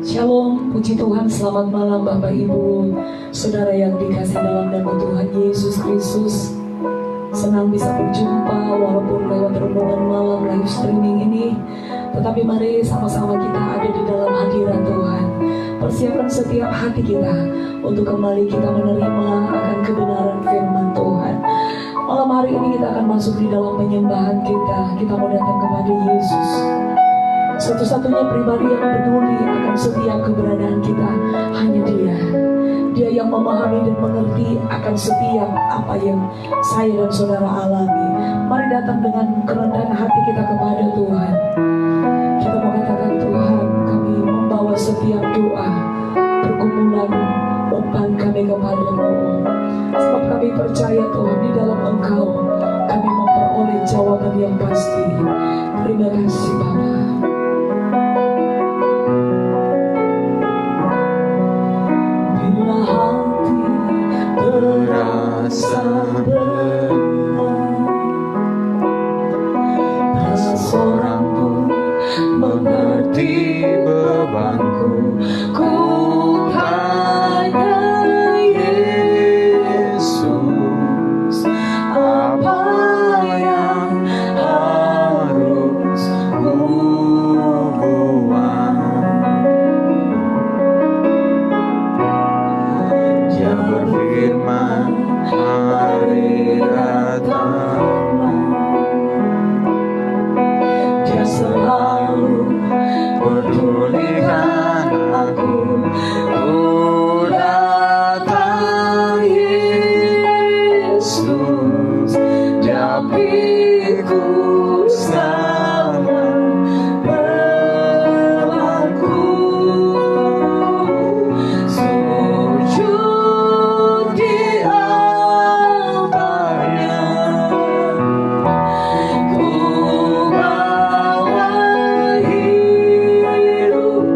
Shalom, puji Tuhan, selamat malam Bapak Ibu, Saudara yang dikasih dalam nama Tuhan Yesus Kristus. Senang bisa berjumpa walaupun lewat renungan malam live streaming ini. Tetapi mari sama-sama kita ada di dalam hadirat Tuhan. Persiapkan setiap hati kita untuk kembali kita menerima akan kebenaran firman Tuhan. Malam hari ini kita akan masuk di dalam penyembahan kita. Kita mau datang kepada Yesus, satu-satunya pribadi yang peduli akan setiap keberadaan kita. Hanya Dia yang memahami dan mengerti akan setiap apa yang saya dan saudara alami. Mari datang dengan kerendahan hati kita kepada Tuhan. Kita mau katakan, Tuhan, kami membawa setiap doa, pergumulan, beban kami kepadamu. Sebab kami percaya Tuhan, di dalam Engkau kami memperoleh jawaban yang pasti. Terima kasih Bapa. Hati terasa benar, tak seorang pun mengerti bebanku. Ku tanya Yesus, apa yang harus ku buat? Dia berfirman, mari datanglah. Dia selalu pedulikan aku. Ku datang Yesus, japiku sama bebanku. Sujud di altarnya, ku bawa hidupku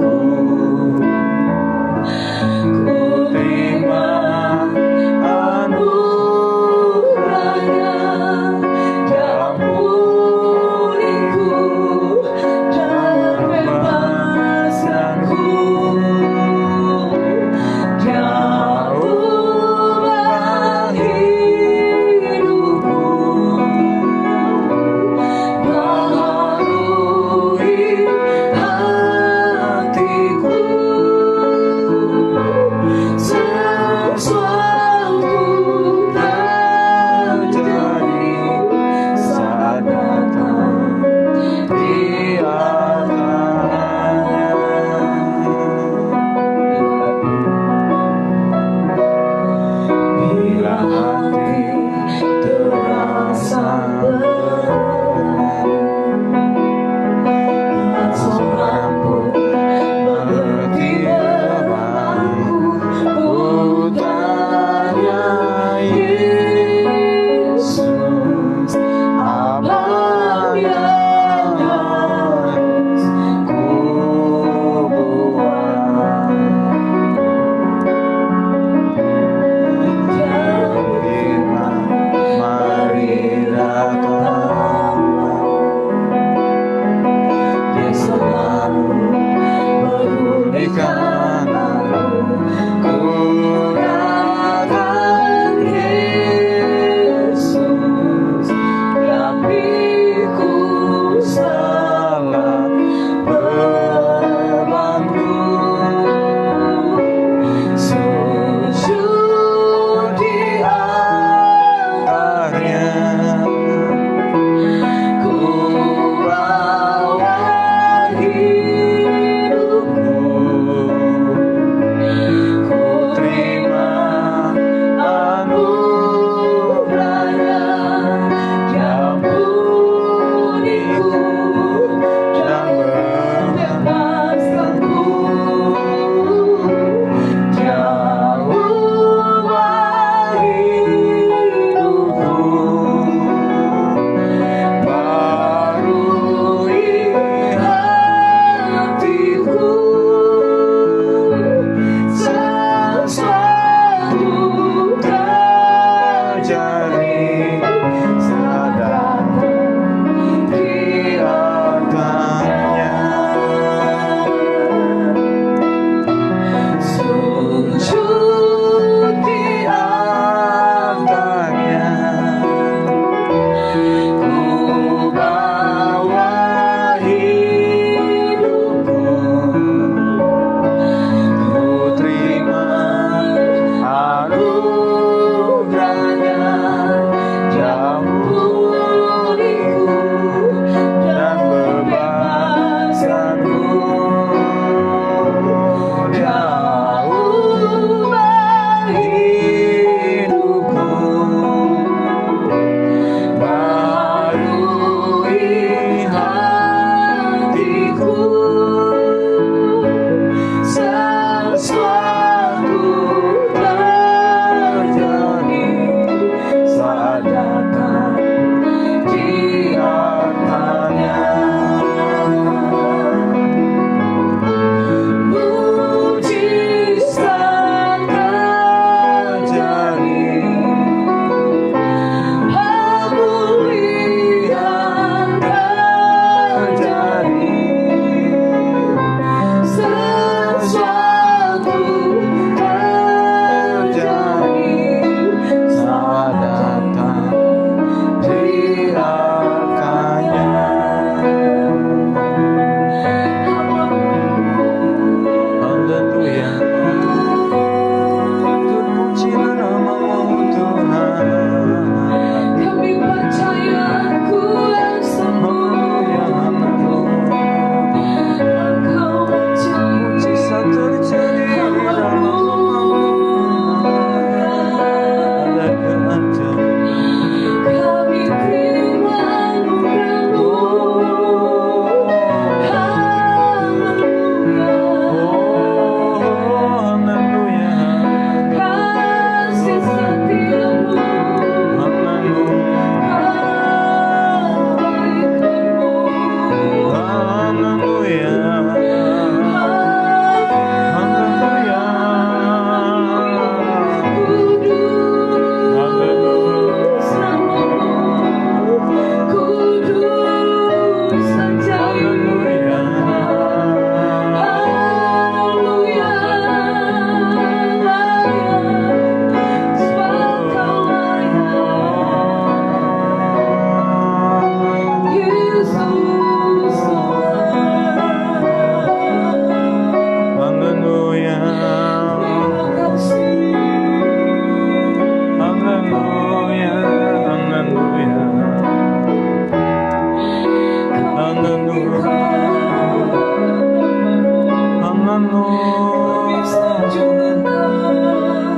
Kami sanjungkan,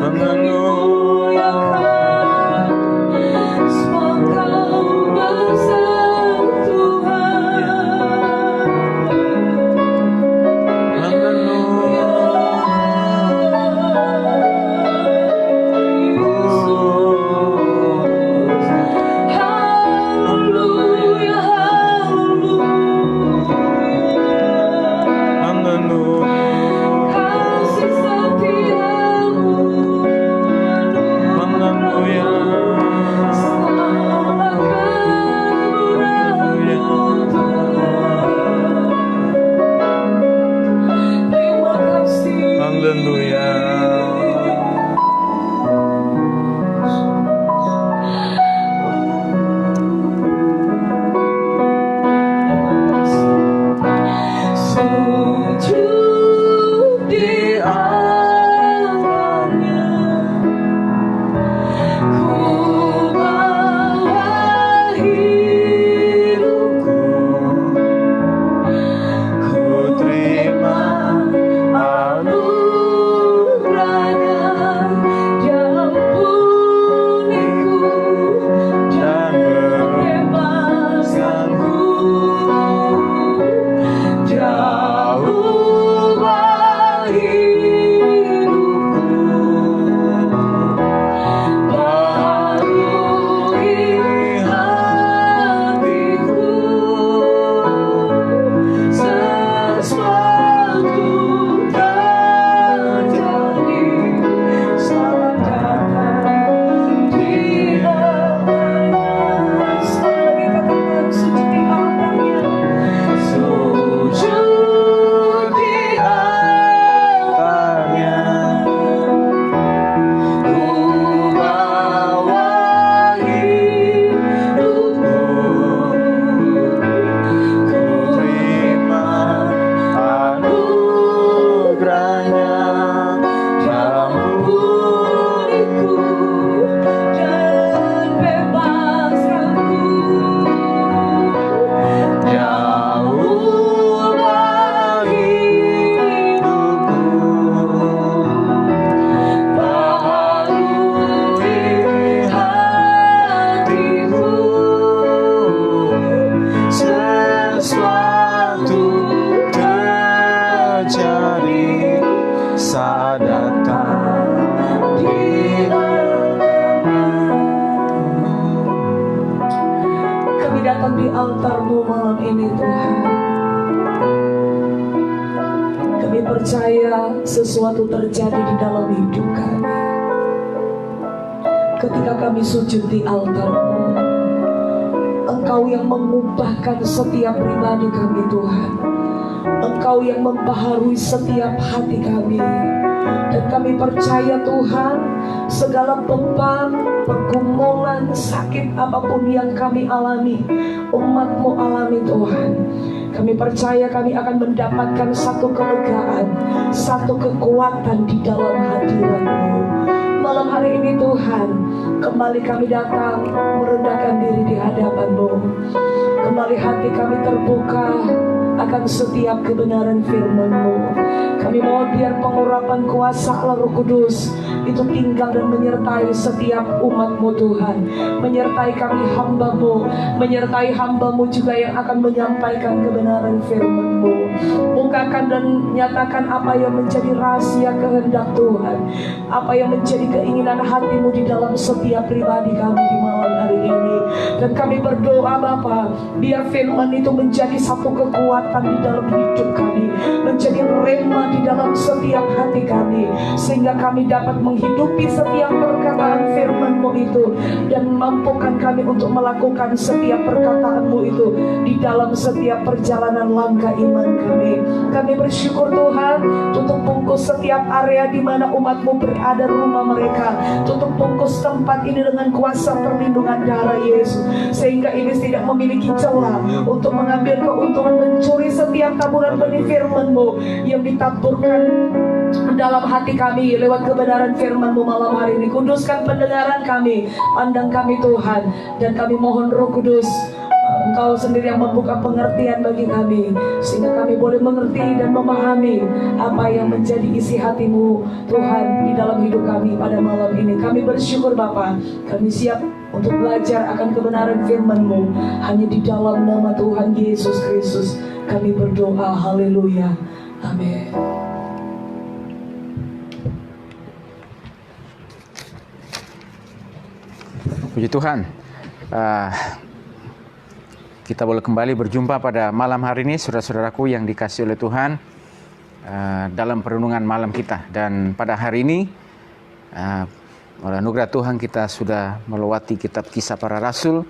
kami muliakan, sebab Kau besar Tuhan. Haleluya, haleluya. Kasih setiamu, selama kemurahan-Mu Tuhan. Terima kasih. Haleluya. Sujud di altarnya, ku bawa hidupku, Ku terima anugerahnya, Dia ampuniku dan membebaskanku. Dia ubah hidupku, baharui hatiku, sesuatu terjadi, selamat datang di hadapannya. Sekali lagi katakan, sujud di altarnya, sujud di altarnya, ku bawa hidupku, ku terima anugerahnya, Dia ampuniku dan bebaskanku. Dia ubah hidupku, baharui hatiku, sesuatu terjadi saat datang di Kami datang di altar-Mu malam ini Tuhan. Kami percaya sesuatu terjadi di dalam hidup kami ketika kami sujud di altar-Mu. Engkau yang mengubahkan setiap pribadi kami Tuhan. Engkau yang membaharui setiap hati kami. Dan kami percaya Tuhan, segala beban, pergumulan, sakit apapun yang kami alami, umat-Mu alami Tuhan, kami percaya kami akan mendapatkan satu kelegaan, satu kekuatan di dalam hadirat-Mu. Malam hari ini Tuhan, kembali kami datang merendahkan diri di hadapan-Mu. Kembali hati kami terbuka akan setiap kebenaran firman-Mu. Kami mohon biar pengurapan kuasa Allah Roh Kudus itu tinggal dan menyertai setiap umat-Mu Tuhan, menyertai kami hamba-Mu, menyertai hamba-Mu juga yang akan menyampaikan kebenaran firman-Mu. Bukakan dan nyatakan apa yang menjadi rahasia kehendak Tuhan, apa yang menjadi keinginan hati-Mu di dalam setiap pribadi kami di malam hari ini. Dan kami berdoa Bapa, biar firman itu menjadi satu kekuatan di dalam hidup kami, menjadi rema di dalam setiap hati kami, sehingga kami dapat menghidupi setiap perkataan firman-Mu itu, dan mampukan kami untuk melakukan setiap perkataan-Mu itu di dalam setiap perjalanan langkah iman kami. Kami bersyukur Tuhan, tutup bungkus setiap area di mana umat-Mu berada, rumah mereka, tutup bungkus tempat ini dengan kuasa perlindungan darah Yesus, sehingga iblis tidak memiliki celah untuk mengambil keuntungan, mencuri setiap taburan benih firman-Mu yang ditaburkan dalam hati kami lewat kebenaran firman-Mu malam hari ini. Kuduskan pendengaran kami, pandang kami Tuhan, dan kami mohon Roh Kudus, Engkau sendiri yang membuka pengertian bagi kami, sehingga kami boleh mengerti dan memahami apa yang menjadi isi hati-Mu Tuhan di dalam hidup kami pada malam ini. Kami bersyukur Bapa, kami siap untuk belajar akan kebenaran firman-Mu. Hanya di dalam nama Tuhan Yesus Kristus kami berdoa, haleluya, amin. Puji Tuhan, kita boleh kembali berjumpa pada malam hari ini, saudara-saudaraku yang dikasihi oleh Tuhan, dalam perenungan malam kita. Dan pada hari ini, oleh anugerah Tuhan, kita sudah melewati kitab Kisah Para Rasul,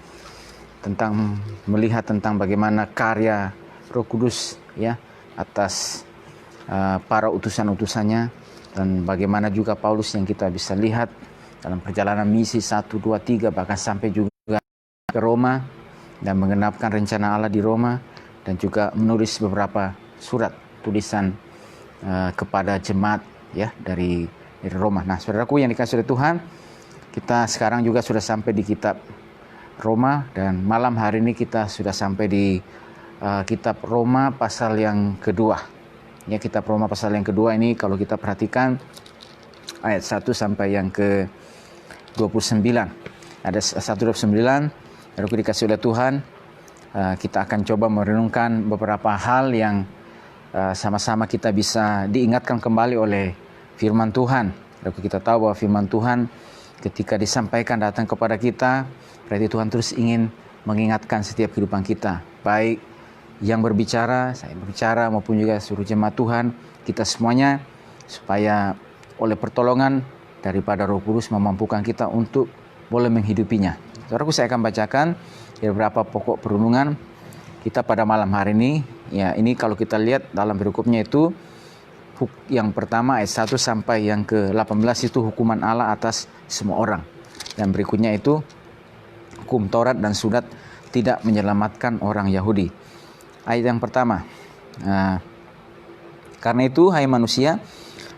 tentang melihat tentang bagaimana karya Roh Kudus ya atas para utusan-utusannya, dan bagaimana juga Paulus yang kita bisa lihat dalam perjalanan misi 1, 2, 3, bahkan sampai juga ke Roma dan menggenapkan rencana Allah di Roma, dan juga menulis beberapa surat tulisan kepada jemaat ya dari Roma. Nah, saudaraku yang dikasihi oleh Tuhan, kita sekarang juga sudah sampai di kitab Roma, dan malam hari ini kita sudah sampai di kitab Roma pasal yang kedua. Ya, kitab Roma pasal yang kedua ini kalau kita perhatikan ayat 1 sampai yang ke 29. Ada 1:29. Saudaraku dikasihi oleh Tuhan, kita akan coba merenungkan beberapa hal yang sama-sama kita bisa diingatkan kembali oleh firman Tuhan. Saudaraku, kita tahu bahwa firman Tuhan ketika disampaikan datang kepada kita, berarti Tuhan terus ingin mengingatkan setiap kehidupan kita, baik yang berbicara, saya berbicara, maupun juga seluruh jemaat Tuhan, kita semuanya, supaya oleh pertolongan daripada Roh Kudus memampukan kita untuk boleh menghidupinya. Saudaraku, saya akan bacakan beberapa pokok perundungan kita pada malam hari ini. Ya, ini kalau kita lihat dalam berikutnya itu, yang pertama ayat 1 sampai yang ke-18 itu hukuman Allah atas semua orang. Dan berikutnya itu hukum Taurat dan Sunat tidak menyelamatkan orang Yahudi. Ayat yang pertama, karena itu hai manusia,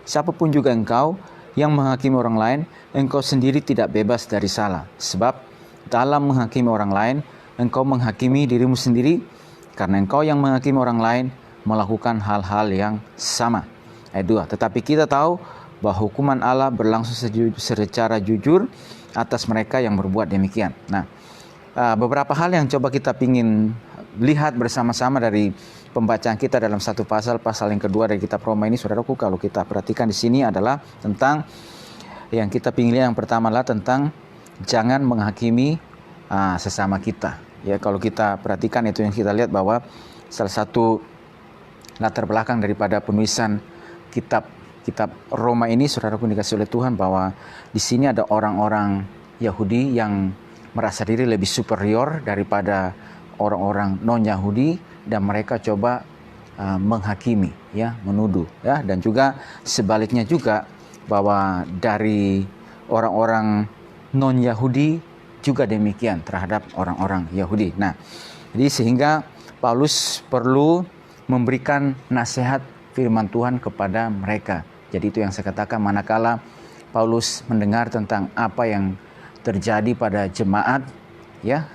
siapapun juga engkau yang menghakimi orang lain, engkau sendiri tidak bebas dari salah. Sebab dalam menghakimi orang lain, engkau menghakimi dirimu sendiri, karena engkau yang menghakimi orang lain melakukan hal-hal yang sama. Ayat 2, tetapi kita tahu bahwa hukuman Allah berlangsung secara jujur atas mereka yang berbuat demikian. Nah, beberapa hal yang coba kita ingin lihat bersama-sama dari pembacaan kita dalam satu pasal yang kedua dari kitab Roma ini, saudaraku, kalau kita perhatikan di sini adalah tentang yang kita ingin lihat. Yang pertama adalah tentang jangan menghakimi sesama kita. Ya, kalau kita perhatikan itu yang kita lihat bahwa salah satu latar belakang daripada penulisan kitab Roma ini, saudaraku dikasihi oleh Tuhan, bahwa di sini ada orang-orang Yahudi yang merasa diri lebih superior daripada orang-orang non-Yahudi, dan mereka coba menghakimi, ya, menuduh, ya, dan juga sebaliknya juga bahwa dari orang-orang non-Yahudi juga demikian terhadap orang-orang Yahudi. Nah, jadi sehingga Paulus perlu memberikan nasihat firman Tuhan kepada mereka. Jadi itu yang saya katakan, manakala Paulus mendengar tentang apa yang terjadi pada jemaat, ya,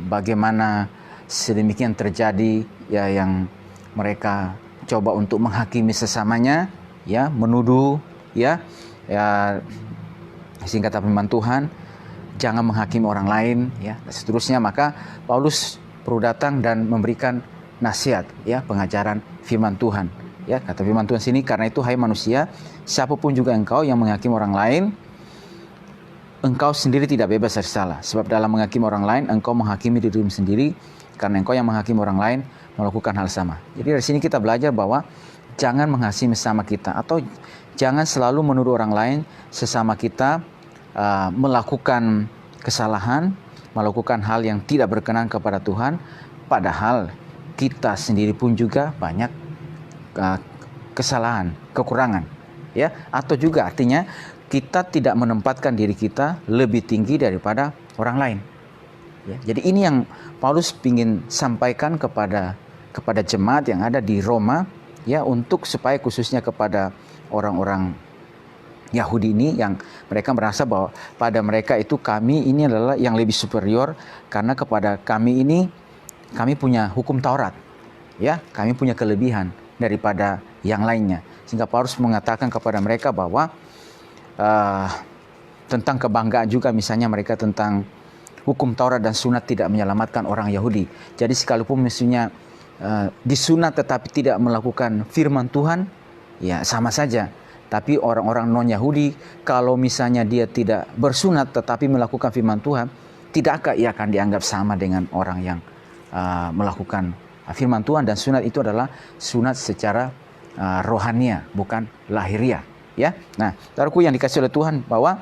bagaimana sedemikian terjadi, ya, yang mereka coba untuk menghakimi sesamanya, ya, menuduh, ya, singkat firman Tuhan, jangan menghakimi orang lain, ya, dan seterusnya. Maka Paulus perlu datang dan memberikan nasihat, ya, pengajaran firman Tuhan. Ya, kata firman Tuhan sini, karena itu hai manusia, siapapun juga engkau yang menghakimi orang lain, engkau sendiri tidak bebas dari salah. Sebab dalam menghakimi orang lain, engkau menghakimi dirimu sendiri, karena engkau yang menghakimi orang lain melakukan hal sama. Jadi dari sini kita belajar bahwa jangan menghakimi sesama kita, atau jangan selalu menuduh orang lain sesama kita melakukan kesalahan, melakukan hal yang tidak berkenan kepada Tuhan, padahal kita sendiri pun juga banyak kesalahan, kekurangan, ya, atau juga artinya kita tidak menempatkan diri kita lebih tinggi daripada orang lain. Ya, jadi ini yang Paulus ingin sampaikan kepada jemaat yang ada di Roma, ya, untuk supaya khususnya kepada orang-orang Yahudi ini yang mereka merasa bahwa pada mereka itu kami ini adalah yang lebih superior, karena kepada kami ini kami punya hukum Taurat, ya, kami punya kelebihan daripada yang lainnya. Sehingga Paulus mengatakan kepada mereka bahwa tentang kebanggaan juga, misalnya mereka tentang hukum Taurat dan sunat tidak menyelamatkan orang Yahudi. Jadi sekalipun misalnya disunat tetapi tidak melakukan firman Tuhan, ya sama saja. Tapi orang-orang non-Yahudi, kalau misalnya dia tidak bersunat tetapi melakukan firman Tuhan, tidakkah ia akan dianggap sama dengan orang yang melakukan firman Tuhan? Dan sunat itu adalah sunat secara rohania, bukan lahiriah, ya. Nah, saudaraku yang dikasihi oleh Tuhan, bahwa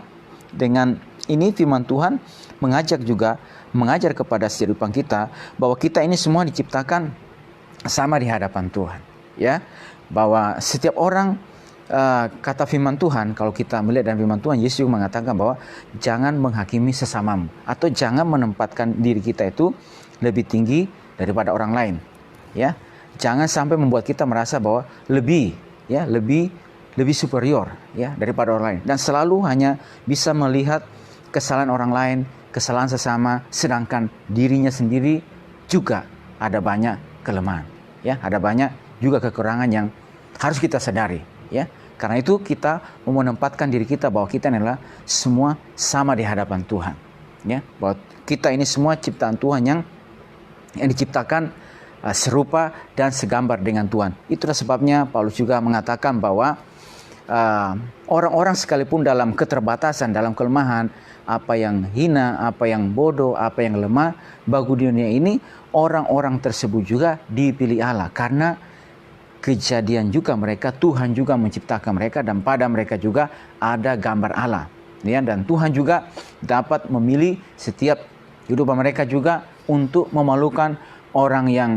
dengan ini firman Tuhan mengajar kepada setiap kita bahwa kita ini semua diciptakan sama di hadapan Tuhan, ya. Bahwa setiap orang, kata firman Tuhan, kalau kita melihat dalam firman Tuhan, Yesus juga mengatakan bahwa jangan menghakimi sesamamu, atau jangan menempatkan diri kita itu lebih tinggi daripada orang lain, ya. Jangan sampai membuat kita merasa bahwa lebih superior, ya, daripada orang lain, dan selalu hanya bisa melihat kesalahan orang lain, kesalahan sesama, sedangkan dirinya sendiri juga ada banyak kelemahan, ya, ada banyak juga kekurangan yang harus kita sadari, ya. Karena itu kita mau menempatkan diri kita bahwa kita adalah semua sama di hadapan Tuhan, ya, bahwa kita ini semua ciptaan Tuhan yang diciptakan serupa dan segambar dengan Tuhan. Itulah sebabnya Paulus juga mengatakan bahwa orang-orang sekalipun dalam keterbatasan, dalam kelemahan, apa yang hina, apa yang bodoh, apa yang lemah bagi dunia ini, orang-orang tersebut juga dipilih Allah. Karena kejadian juga mereka, Tuhan juga menciptakan mereka, dan pada mereka juga ada gambar Allah, ya. Dan Tuhan juga dapat memilih setiap kehidupan mereka juga untuk memalukan orang yang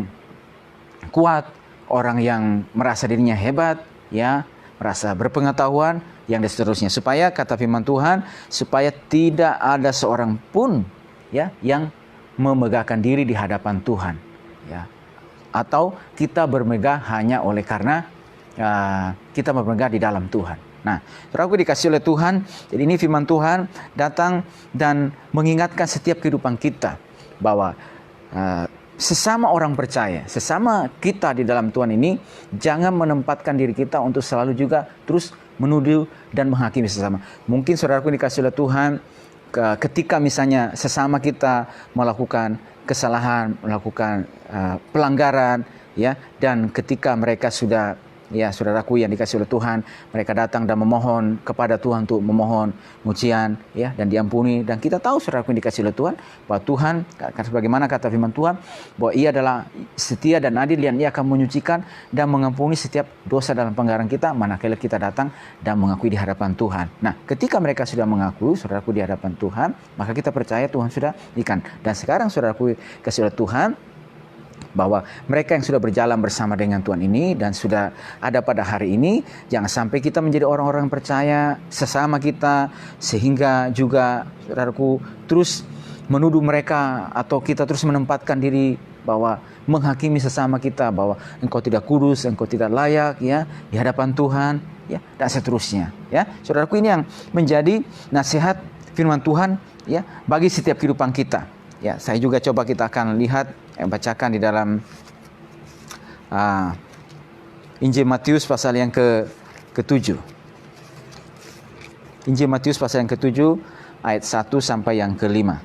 kuat, orang yang merasa dirinya hebat, ya, merasa berpengetahuan, yang dan seterusnya. Supaya, kata firman Tuhan, supaya tidak ada seorang pun, ya, yang memegahkan diri di hadapan Tuhan, ya. Atau kita bermegah hanya oleh karena kita bermegah di dalam Tuhan. Nah, saudaraku dikasih oleh Tuhan, jadi ini firman Tuhan datang dan mengingatkan setiap kehidupan kita bahwa sesama orang percaya, sesama kita di dalam Tuhan ini, jangan menempatkan diri kita untuk selalu juga terus menuduh dan menghakimi sesama. Mungkin saudaraku dikasih oleh Tuhan, ketika misalnya sesama kita melakukan kesalahan, melakukan pelanggaran, ya, dan ketika mereka sudah, ya, saudaraku yang dikasih oleh Tuhan, mereka datang dan memohon kepada Tuhan untuk memohon mujian, ya, dan diampuni. Dan kita tahu, saudaraku yang dikasih oleh Tuhan, bahwa Tuhan, sebagaimana kata firman Tuhan, bahwa Ia adalah setia dan adil, dan Ia akan menyucikan dan mengampuni setiap dosa dalam pelanggaran kita, manakala kita datang dan mengakui di hadapan Tuhan. Nah, ketika mereka sudah mengaku, saudaraku, di hadapan Tuhan, maka kita percaya Tuhan sudah ikan. Dan sekarang, saudaraku kasih oleh Tuhan, bahwa mereka yang sudah berjalan bersama dengan Tuhan ini dan sudah ada pada hari ini, jangan sampai kita menjadi orang-orang percaya sesama kita, sehingga juga, saudaraku, terus menuduh mereka, atau kita terus menempatkan diri bahwa menghakimi sesama kita, bahwa engkau tidak kudus, engkau tidak layak, ya, di hadapan Tuhan, ya, dan seterusnya, ya. Saudaraku, ini yang menjadi nasihat firman Tuhan, ya, bagi setiap kehidupan kita. Ya, saya juga coba kita akan lihat, bacakan di dalam Injil Matius pasal yang ke-7. Injil Matius pasal yang ke-7 ayat 1 sampai yang ke-5.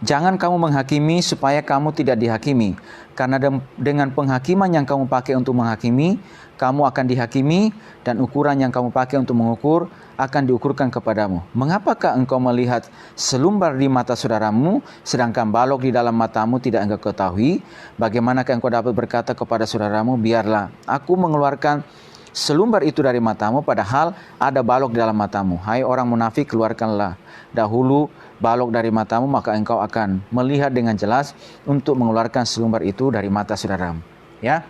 Jangan kamu menghakimi supaya kamu tidak dihakimi, karena dengan penghakiman yang kamu pakai untuk menghakimi, kamu akan dihakimi, dan ukuran yang kamu pakai untuk mengukur akan diukurkan kepadamu. Mengapakah engkau melihat selumbar di mata saudaramu, sedangkan balok di dalam matamu tidak engkau ketahui? Bagaimanakah engkau dapat berkata kepada saudaramu, biarlah aku mengeluarkan selumbar itu dari matamu, padahal ada balok di dalam matamu? Hai orang munafik, keluarkanlah dahulu balok dari matamu, maka engkau akan melihat dengan jelas untuk mengeluarkan selumbar itu dari mata saudaramu. Ya,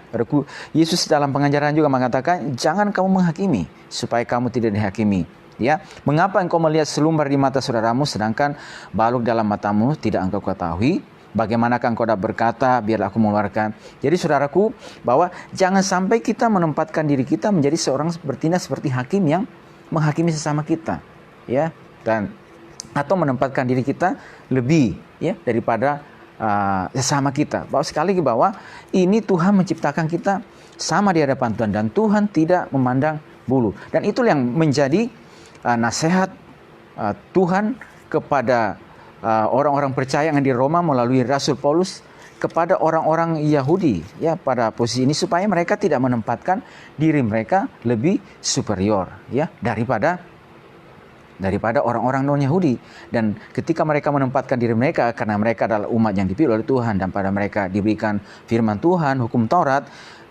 Yesus dalam pengajaran juga mengatakan, jangan kamu menghakimi supaya kamu tidak dihakimi. Ya, mengapa engkau melihat selumbar di mata saudaramu, sedangkan balok dalam matamu tidak engkau ketahui? Bagaimanakah engkau dapat berkata, biarlah aku mengeluarkan? Jadi, saudaraku, bahwa jangan sampai kita menempatkan diri kita menjadi seorang bertindak seperti hakim yang menghakimi sesama kita, ya, dan atau menempatkan diri kita lebih, ya, daripada sesama kita. Bahwa sekali lagi bahwa ini Tuhan menciptakan kita sama di hadapan Tuhan dan Tuhan tidak memandang bulu. Dan itu yang menjadi nasihat Tuhan kepada orang-orang percaya yang di Roma melalui Rasul Paulus kepada orang-orang Yahudi ya pada posisi ini, supaya mereka tidak menempatkan diri mereka lebih superior ya daripada orang-orang non-Yahudi. Dan ketika mereka menempatkan diri mereka karena mereka adalah umat yang dipilih oleh Tuhan dan pada mereka diberikan firman Tuhan, hukum Taurat.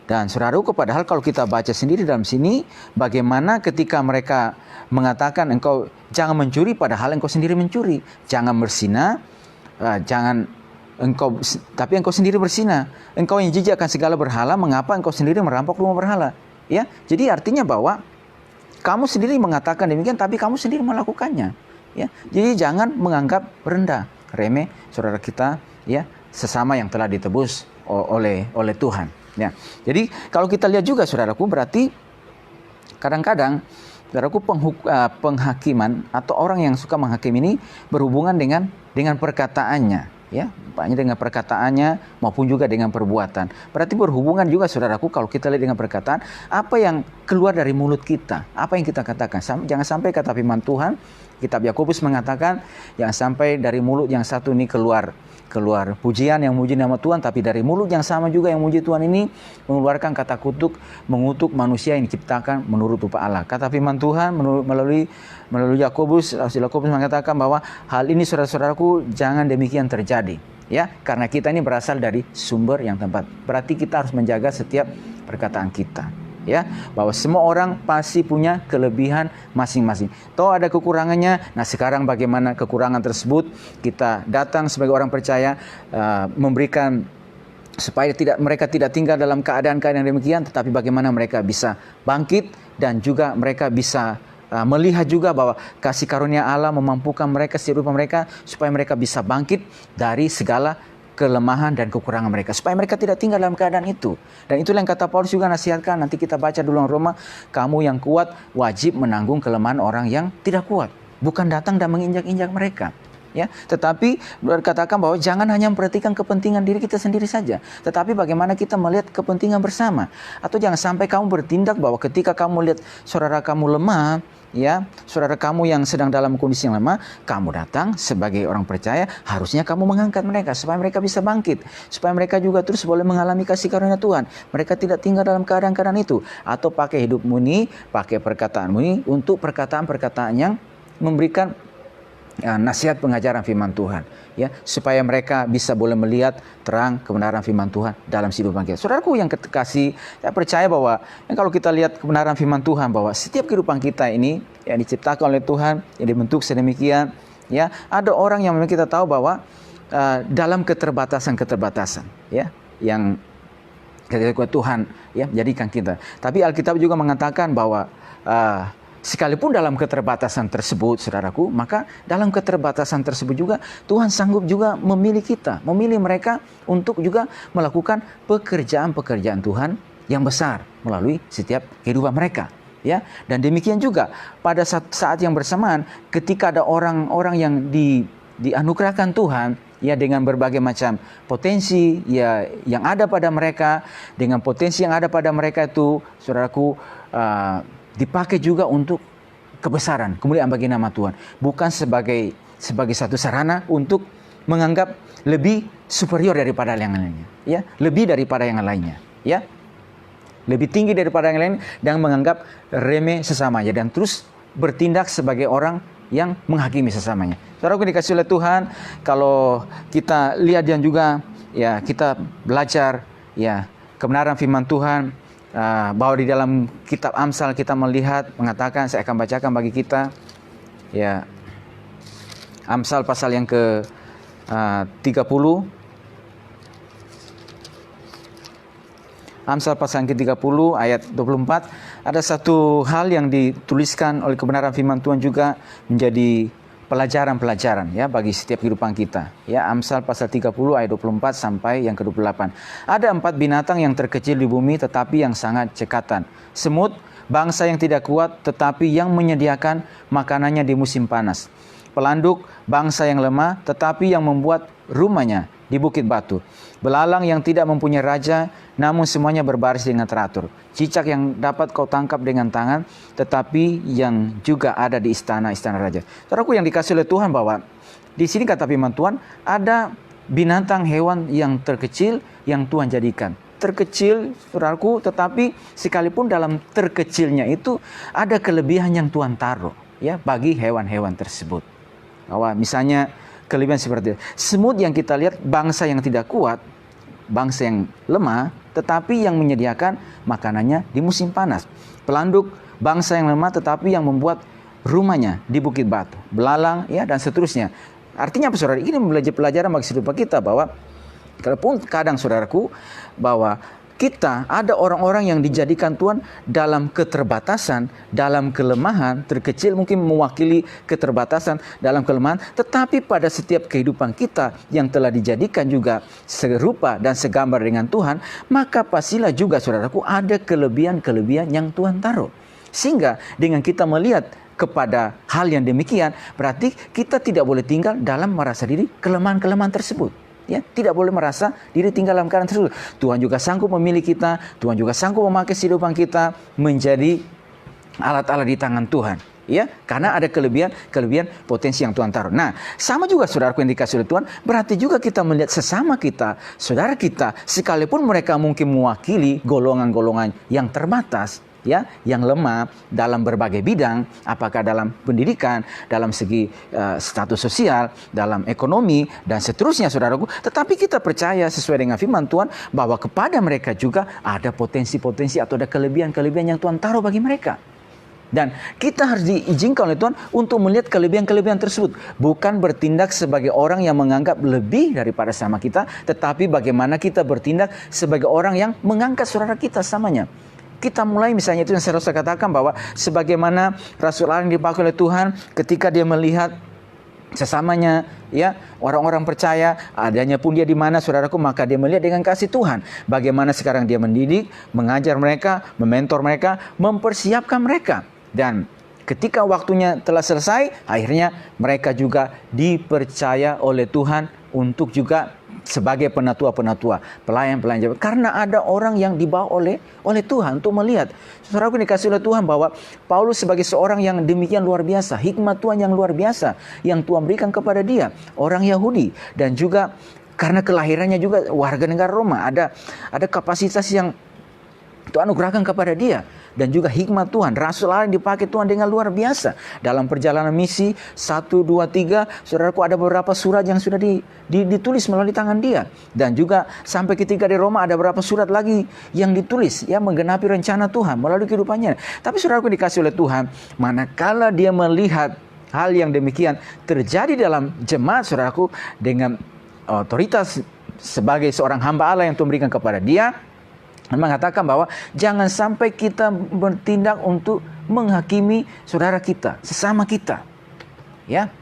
Dan saudaraku, padahal kalau kita baca sendiri dalam sini, bagaimana ketika mereka mengatakan engkau jangan mencuri padahal engkau sendiri mencuri, jangan berzina, tapi engkau sendiri berzina, engkau yang jijik akan segala berhala, mengapa engkau sendiri merampok rumah berhala? Ya, jadi artinya bahwa kamu sendiri mengatakan demikian, tapi kamu sendiri melakukannya. Ya, jadi jangan menganggap rendah, remeh saudara kita, ya, sesama yang telah ditebus oleh Tuhan. Ya, jadi kalau kita lihat juga saudaraku, berarti kadang-kadang saudaraku penghakiman atau orang yang suka menghakim ini berhubungan dengan perkataannya. Ya, banyak dengan perkataannya maupun juga dengan perbuatan. Berarti berhubungan juga saudaraku kalau kita lihat dengan perkataan, apa yang keluar dari mulut kita, apa yang kita katakan. Jangan sampai kata firman Tuhan, kitab Yakobus mengatakan, jangan sampai dari mulut yang satu ini keluar pujian yang memuji nama Tuhan, tapi dari mulut yang sama juga yang memuji Tuhan ini mengeluarkan kata kutuk, mengutuk manusia yang diciptakan menurut rupa Allah. Kata firman Tuhan melalui Yakobus, Rasul Yakobus mengatakan bahwa hal ini saudara-saudaraku jangan demikian terjadi, ya, karena kita ini berasal dari sumber yang tepat. Berarti kita harus menjaga setiap perkataan kita. Ya, bahwa semua orang pasti punya kelebihan masing-masing. Toh ada kekurangannya. Nah, sekarang bagaimana kekurangan tersebut kita datang sebagai orang percaya memberikan supaya mereka tidak tinggal dalam keadaan-keadaan demikian, tetapi bagaimana mereka bisa bangkit dan juga mereka bisa melihat juga bahwa kasih karunia Allah memampukan mereka serupa mereka supaya mereka bisa bangkit dari segala kelemahan dan kekurangan mereka, supaya mereka tidak tinggal dalam keadaan itu. Dan itulah yang kata Paulus juga nasihatkan, nanti kita baca dulu Roma, kamu yang kuat wajib menanggung kelemahan orang yang tidak kuat, bukan datang dan menginjak-injak mereka. Ya, tetapi berkatakan bahwa jangan hanya memperhatikan kepentingan diri kita sendiri saja, tetapi bagaimana kita melihat kepentingan bersama. Atau jangan sampai kamu bertindak bahwa ketika kamu lihat saudara kamu lemah, ya, saudara kamu yang sedang dalam kondisi yang lemah, kamu datang sebagai orang percaya, harusnya kamu mengangkat mereka supaya mereka bisa bangkit, supaya mereka juga terus boleh mengalami kasih karunia Tuhan. Mereka tidak tinggal dalam keadaan-keadaan itu. Atau pakai hidupmu ini, pakai perkataanmu ini untuk perkataan-perkataan yang memberikan nasihat pengajaran firman Tuhan, ya, supaya mereka bisa boleh melihat terang kebenaran firman Tuhan dalam kehidupan kita. Saudaraku yang kekasih, saya percaya bahwa kalau kita lihat kebenaran firman Tuhan, bahwa setiap kehidupan kita ini yang diciptakan oleh Tuhan, yang dibentuk sedemikian, ya, ada orang yang memang kita tahu bahwa dalam keterbatasan, ya, yang ketika Tuhan ya jadikan kita. Tapi Alkitab juga mengatakan bahwa sekalipun dalam keterbatasan tersebut, saudaraku, maka dalam keterbatasan tersebut juga Tuhan sanggup juga memilih kita, memilih mereka untuk juga melakukan pekerjaan-pekerjaan Tuhan yang besar melalui setiap kehidupan mereka. Ya, dan demikian juga pada saat yang bersamaan, ketika ada orang-orang yang dianugerahkan Tuhan, ya, dengan berbagai macam potensi ya yang ada pada mereka, dengan potensi yang ada pada mereka itu, saudaraku, dipakai juga untuk kebesaran, kemuliaan bagi nama Tuhan. Bukan sebagai satu sarana untuk menganggap lebih superior daripada yang lainnya. Ya, lebih daripada yang lainnya. Ya, lebih tinggi daripada yang lain dan menganggap remeh sesamanya. Dan terus bertindak sebagai orang yang menghakimi sesamanya. Saudaraku dikasih oleh Tuhan, kalau kita lihat dan juga ya kita belajar ya kebenaran firman Tuhan, bahwa di dalam kitab Amsal kita melihat mengatakan, saya akan bacakan bagi kita ya, Amsal pasal yang ke 30. Amsal pasal yang ke-30 ayat 24, ada satu hal yang dituliskan oleh kebenaran firman Tuhan juga menjadi pelajaran-pelajaran ya bagi setiap kehidupan kita. Ya, Amsal pasal 30 ayat 24 sampai yang ke-28. Ada 4 binatang yang terkecil di bumi tetapi yang sangat cekatan. Semut, bangsa yang tidak kuat tetapi yang menyediakan makanannya di musim panas. Pelanduk, bangsa yang lemah tetapi yang membuat rumahnya di bukit batu. Belalang yang tidak mempunyai raja, namun semuanya berbaris dengan teratur. Cicak yang dapat kau tangkap dengan tangan, tetapi yang juga ada di istana-istana raja. Saudaraku yang dikasih oleh Tuhan, bahwa di sini kata firman Tuhan, ada binatang hewan yang terkecil yang Tuhan jadikan. Terkecil, saudaraku, tetapi sekalipun dalam terkecilnya itu ada kelebihan yang Tuhan taruh, ya, bagi hewan-hewan tersebut. Bahwa misalnya kelebihan seperti itu. Semut yang kita lihat bangsa yang tidak kuat, bangsa yang lemah, tetapi yang menyediakan makanannya di musim panas. Pelanduk bangsa yang lemah, tetapi yang membuat rumahnya di bukit batu. Belalang, ya, dan seterusnya. Artinya apa, saudara? Ini pelajaran bagi hidup kita, bahwa kalaupun kadang, saudaraku, bahwa kita ada orang-orang yang dijadikan Tuhan dalam keterbatasan, dalam kelemahan, terkecil mungkin mewakili keterbatasan dalam kelemahan, tetapi pada setiap kehidupan kita yang telah dijadikan juga serupa dan segambar dengan Tuhan, maka pastilah juga, saudaraku, ada kelebihan-kelebihan yang Tuhan taruh. Sehingga dengan kita melihat kepada hal yang demikian, berarti kita tidak boleh tinggal dalam merasa diri kelemahan-kelemahan tersebut. Ya, tidak boleh merasa diri tinggal dalam keadaan tersebut. Tuhan juga sanggup memilih kita, Tuhan juga sanggup memakai kehidupan kita menjadi alat-alat di tangan Tuhan. Ya, karena ada kelebihan potensi yang Tuhan taruh. Nah, sama juga saudaraku yang dikasih oleh Tuhan, berarti juga kita melihat sesama kita, saudara kita, sekalipun mereka mungkin mewakili golongan-golongan yang terbatas, ya, yang lemah dalam berbagai bidang, apakah dalam pendidikan, dalam segi status sosial, dalam ekonomi, dan seterusnya, saudaraku. Tetapi kita percaya sesuai dengan firman Tuhan, bahwa kepada mereka juga ada potensi-potensi atau ada kelebihan-kelebihan yang Tuhan taruh bagi mereka. Dan kita harus diizinkan oleh Tuhan untuk melihat kelebihan-kelebihan tersebut. Bukan bertindak sebagai orang yang menganggap lebih daripada sama kita, tetapi bagaimana kita bertindak sebagai orang yang mengangkat saudara kita samanya. Kita mulai misalnya itu yang saya rasa katakan, bahwa sebagaimana Rasul Allah yang dipakai oleh Tuhan ketika dia melihat sesamanya, ya, orang-orang percaya adanya pun dia di mana, saudaraku, maka dia melihat dengan kasih Tuhan bagaimana sekarang dia mendidik, mengajar mereka, mementor mereka, mempersiapkan mereka. Dan ketika waktunya telah selesai, akhirnya mereka juga dipercaya oleh Tuhan untuk juga sebagai penatua-penatua, pelayan-pelayan, karena ada orang yang dibawa oleh Tuhan untuk melihat. Saudaraku dikasih oleh Tuhan, bahwa Paulus sebagai seorang yang demikian luar biasa, hikmat Tuhan yang luar biasa yang Tuhan berikan kepada dia, orang Yahudi, dan juga karena kelahirannya juga warga negara Roma, ada kapasitas yang Tuhan anugerahkan kepada dia. Dan juga hikmat Tuhan, Rasul Allah yang dipakai Tuhan dengan luar biasa. Dalam perjalanan misi 1, 2, 3, saudaraku, ada beberapa surat yang sudah ditulis melalui tangan dia. Dan juga sampai ketika di Roma ada beberapa surat lagi yang ditulis, ya, menggenapi rencana Tuhan melalui kehidupannya. Tapi saudaraku dikasih oleh Tuhan, manakala dia melihat hal yang demikian terjadi dalam jemaat, saudaraku, dengan otoritas sebagai seorang hamba Allah yang Tuhan berikan kepada dia, mengatakan bahwa jangan sampai kita bertindak untuk menghakimi saudara kita, sesama kita, ya.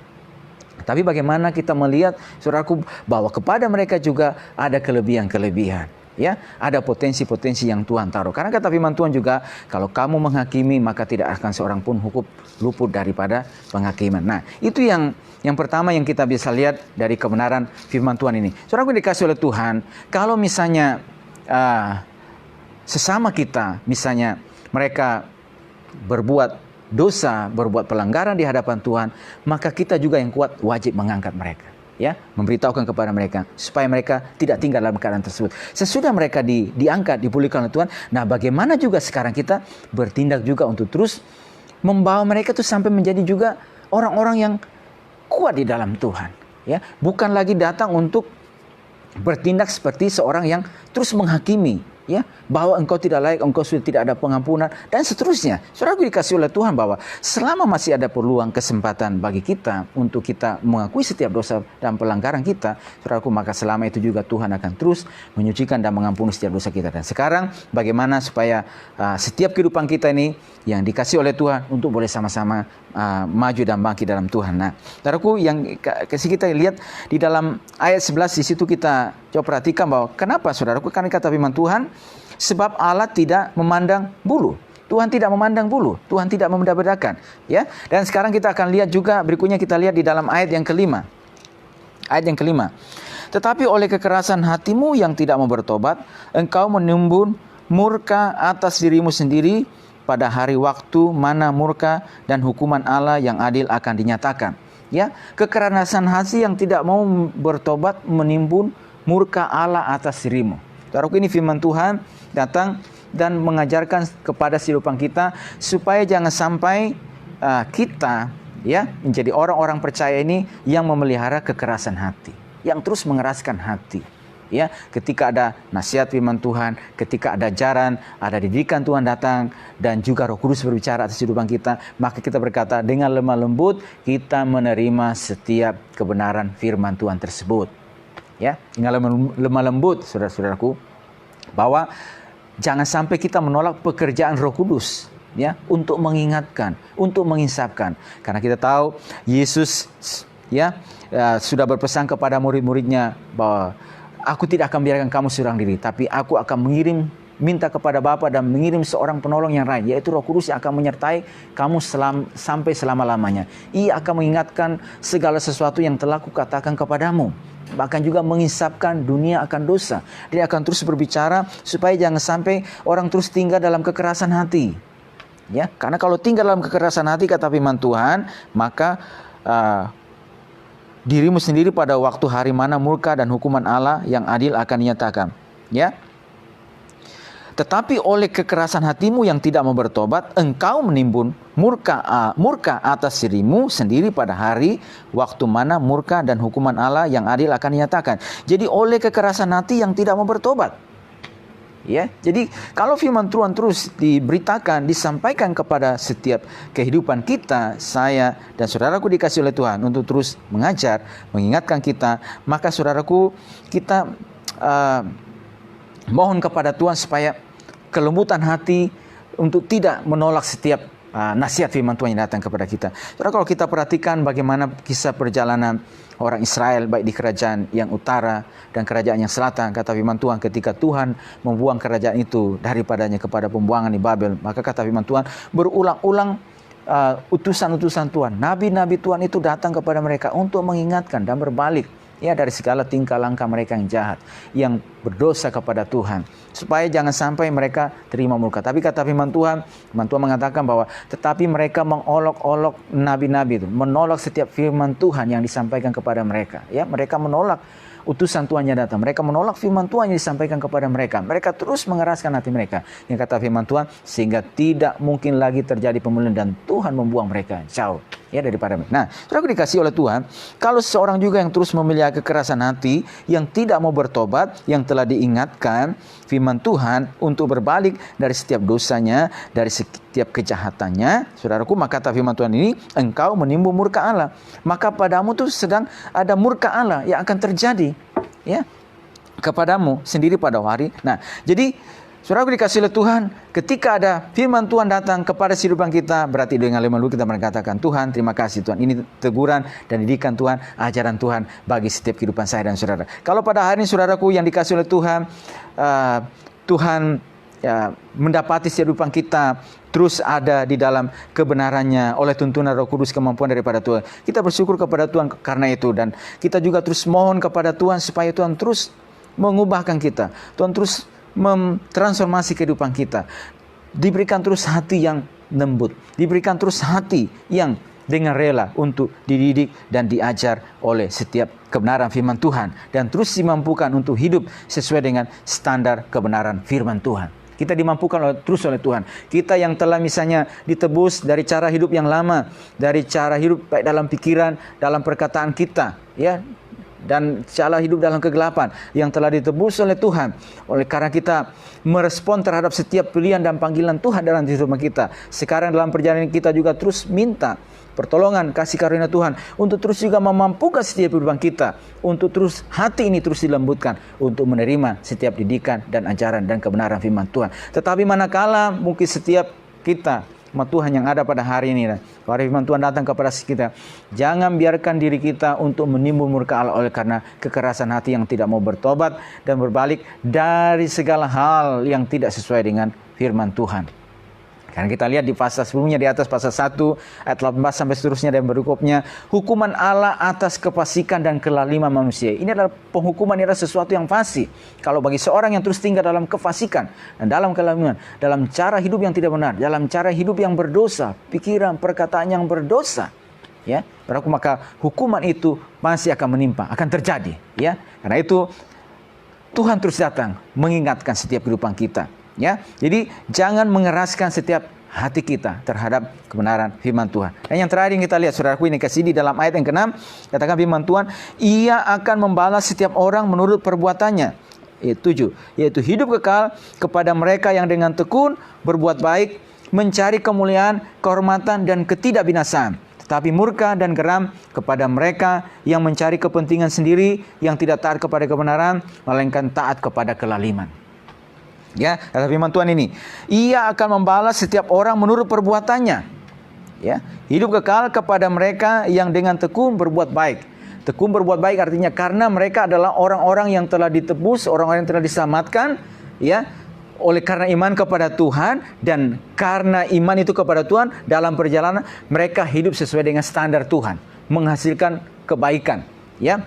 Tapi bagaimana kita melihat, saudaraku, bahwa kepada mereka juga ada kelebihan-kelebihan, ya, ada potensi-potensi yang Tuhan taruh. Karena kata firman Tuhan juga, kalau kamu menghakimi, maka tidak akan seorang pun luput daripada penghakiman. Nah, itu yang pertama yang kita bisa lihat dari kebenaran firman Tuhan ini. Saudaraku dikasih oleh Tuhan, kalau misalnya sesama kita, misalnya mereka berbuat dosa, berbuat pelanggaran di hadapan Tuhan, maka kita juga yang kuat wajib mengangkat mereka, ya, memberitahukan kepada mereka supaya mereka tidak tinggal dalam keadaan tersebut. Sesudah mereka diangkat, dipulihkan oleh Tuhan, nah bagaimana juga sekarang kita bertindak juga untuk terus membawa mereka tuh sampai menjadi juga orang-orang yang kuat di dalam Tuhan, ya, bukan lagi datang untuk bertindak seperti seorang yang terus menghakimi, ya, bahwa engkau tidak layak, engkau sudah tidak ada pengampunan, dan seterusnya. Saudaraku dikasih oleh Tuhan, bahwa selama masih ada peluang, kesempatan bagi kita untuk kita mengakui setiap dosa dan pelanggaran kita, saudaraku, maka selama itu juga Tuhan akan terus menyucikan dan mengampuni setiap dosa kita. Dan sekarang bagaimana supaya setiap kehidupan kita ini yang dikasih oleh Tuhan untuk boleh sama-sama maju dan bangkit dalam Tuhan. Nah, saudaraku, yang kasih kita lihat di dalam ayat 11, di situ kita coba perhatikan bahwa kenapa, saudaraku, karena kata firman Tuhan, sebab Allah tidak memandang bulu. Tuhan tidak memandang bulu, Tuhan tidak membeda-bedakan, ya. Dan sekarang kita akan lihat juga berikutnya, kita lihat di dalam ayat yang kelima. Ayat yang kelima. Tetapi oleh kekerasan hatimu yang tidak mau bertobat, engkau menimbun murka atas dirimu sendiri pada hari waktu mana murka dan hukuman Allah yang adil akan dinyatakan. Ya, kekerasan hati yang tidak mau bertobat menimbun murka Allah atas dirimu. Saudaraku, ini firman Tuhan datang dan mengajarkan kepada kehidupan kita supaya jangan sampai kita ya menjadi orang-orang percaya ini yang memelihara kekerasan hati, yang terus mengeraskan hati. Ya, ketika ada nasihat firman Tuhan, ketika ada ajaran, ada didikan Tuhan datang, dan juga Roh Kudus berbicara atas kehidupan kita, maka kita berkata dengan lemah lembut kita menerima setiap kebenaran firman Tuhan tersebut. Ya, dengan lemah lembut, saudara-saudaraku, bahwa jangan sampai kita menolak pekerjaan Roh Kudus, ya, untuk mengingatkan, untuk menginsapkan, karena kita tahu Yesus ya sudah berpesan kepada murid-muridnya bahwa Aku tidak akan biarkan kamu seorang diri, tapi aku akan minta kepada Bapa dan mengirim seorang penolong yang lain, yaitu Roh Kudus yang akan menyertai kamu sampai selama-lamanya. Ia akan mengingatkan segala sesuatu yang telah kukatakan kepadamu. Bahkan juga mengisapkan dunia akan dosa. Dia akan terus berbicara supaya jangan sampai orang terus tinggal dalam kekerasan hati. Ya, karena kalau tinggal dalam kekerasan hati, kata firman Tuhan, maka dirimu sendiri pada waktu hari mana murka dan hukuman Allah yang adil akan dinyatakan. Ya. Tetapi oleh kekerasan hatimu yang tidak mau bertobat, engkau menimbun murka atas dirimu sendiri pada hari waktu mana murka dan hukuman Allah yang adil akan dinyatakan. Jadi oleh kekerasan hati yang tidak mau bertobat. Ya, jadi kalau firman Tuhan terus diberitakan, disampaikan kepada setiap kehidupan kita, saya dan saudaraku dikasih oleh Tuhan untuk terus mengajar, mengingatkan kita, maka saudaraku kita mohon kepada Tuhan supaya kelembutan hati untuk tidak menolak setiap nasihat firman Tuhan yang datang kepada kita. Saudara, kalau kita perhatikan bagaimana kisah perjalanan orang Israel baik di kerajaan yang utara dan kerajaan yang selatan, kata firman Tuhan ketika Tuhan membuang kerajaan itu daripadanya kepada pembuangan di Babel, maka kata firman Tuhan berulang-ulang utusan-utusan Tuhan, nabi-nabi Tuhan itu datang kepada mereka untuk mengingatkan dan berbalik ya dari segala tingkah langkah mereka yang jahat, yang berdosa kepada Tuhan, supaya jangan sampai mereka terima murka. Tapi kata firman Tuhan mengatakan bahwa tetapi mereka mengolok-olok nabi-nabi itu, menolak setiap firman Tuhan yang disampaikan kepada mereka. Ya, mereka menolak utusan Tuhan yang datang. Mereka menolak firman Tuhan yang disampaikan kepada mereka. Mereka terus mengeraskan hati mereka. Yang kata firman Tuhan, sehingga tidak mungkin lagi terjadi pemulihan dan Tuhan membuang mereka jauh ya daripada mereka. Nah, saudara dikasih oleh Tuhan, kalau seseorang juga yang terus memiliki kekerasan hati, yang tidak mau bertobat, yang telah diingatkan firman Tuhan untuk berbalik dari setiap dosanya, dari setiap kejahatannya, saudaraku, maka kata firman Tuhan ini, engkau menimbun murka Allah. Maka padamu tuh sedang ada murka Allah yang akan terjadi ya kepadamu sendiri pada hari. Nah, jadi saudaraku dikasih oleh Tuhan, ketika ada firman Tuhan datang kepada kehidupan kita, berarti dengan lemah lembut kita mengatakan, Tuhan terima kasih Tuhan, ini teguran dan didikan Tuhan, ajaran Tuhan bagi setiap kehidupan saya dan saudara. Kalau pada hari ini saudaraku yang dikasih oleh Tuhan, Tuhan ya, mendapati kehidupan kita terus ada di dalam kebenarannya oleh tuntunan Roh Kudus, kemampuan daripada Tuhan, kita bersyukur kepada Tuhan karena itu, dan kita juga terus mohon kepada Tuhan supaya Tuhan terus mengubahkan kita, Tuhan terus mentransformasi kehidupan kita, diberikan terus hati yang lembut, diberikan terus hati yang dengan rela untuk dididik dan diajar oleh setiap kebenaran firman Tuhan, dan terus dimampukan untuk hidup sesuai dengan standar kebenaran firman Tuhan. Kita dimampukan terus oleh Tuhan. Kita yang telah misalnya ditebus dari cara hidup yang lama, dari cara hidup baik dalam pikiran, dalam perkataan kita, ya, dan cara hidup dalam kegelapan yang telah ditebus oleh Tuhan. Oleh karena kita merespon terhadap setiap pilihan dan panggilan Tuhan dalam kehidupan kita, sekarang dalam perjalanan kita juga terus minta pertolongan kasih karunia Tuhan untuk terus juga memampukan setiap kehidupan kita, untuk terus hati ini terus dilembutkan untuk menerima setiap didikan dan ajaran dan kebenaran firman Tuhan. Tetapi manakala mungkin setiap kita Tuhan yang ada pada hari ini, kalau firman Tuhan datang kepada kita, jangan biarkan diri kita untuk menimbun murka Allah oleh karena kekerasan hati yang tidak mau bertobat dan berbalik dari segala hal yang tidak sesuai dengan firman Tuhan. Karena kita lihat di pasal sebelumnya di atas pasal 1 ayat 18 sampai seterusnya dan berikutnya, hukuman Allah atas kefasikan dan kelaliman manusia. Ini adalah penghukuman, ini adalah sesuatu yang fasik. Kalau bagi seorang yang terus tinggal dalam kefasikan dan dalam kelaliman, dalam cara hidup yang tidak benar, dalam cara hidup yang berdosa, pikiran, perkataan yang berdosa, ya, maka hukuman itu masih akan menimpa, akan terjadi, ya. Karena itu Tuhan terus datang mengingatkan setiap kehidupan kita. Ya, jadi jangan mengeraskan setiap hati kita terhadap kebenaran firman Tuhan. Dan yang terakhir yang kita lihat, saudaraku, ini kasih di dalam ayat yang ke-6, katakan firman Tuhan, Ia akan membalas setiap orang menurut perbuatannya. Ayat 7, yaitu hidup kekal kepada mereka yang dengan tekun berbuat baik, mencari kemuliaan, kehormatan dan ketidakbinasaan. Tetapi murka dan geram kepada mereka yang mencari kepentingan sendiri, yang tidak taat kepada kebenaran, melainkan taat kepada kelaliman. Ya, kata firman Tuhan ini, Ia akan membalas setiap orang menurut perbuatannya. Ya, hidup kekal kepada mereka yang dengan tekun berbuat baik. Tekun berbuat baik artinya karena mereka adalah orang-orang yang telah ditebus, orang-orang yang telah diselamatkan, ya, oleh karena iman kepada Tuhan, dan karena iman itu kepada Tuhan, dalam perjalanan mereka hidup sesuai dengan standar Tuhan, menghasilkan kebaikan, ya.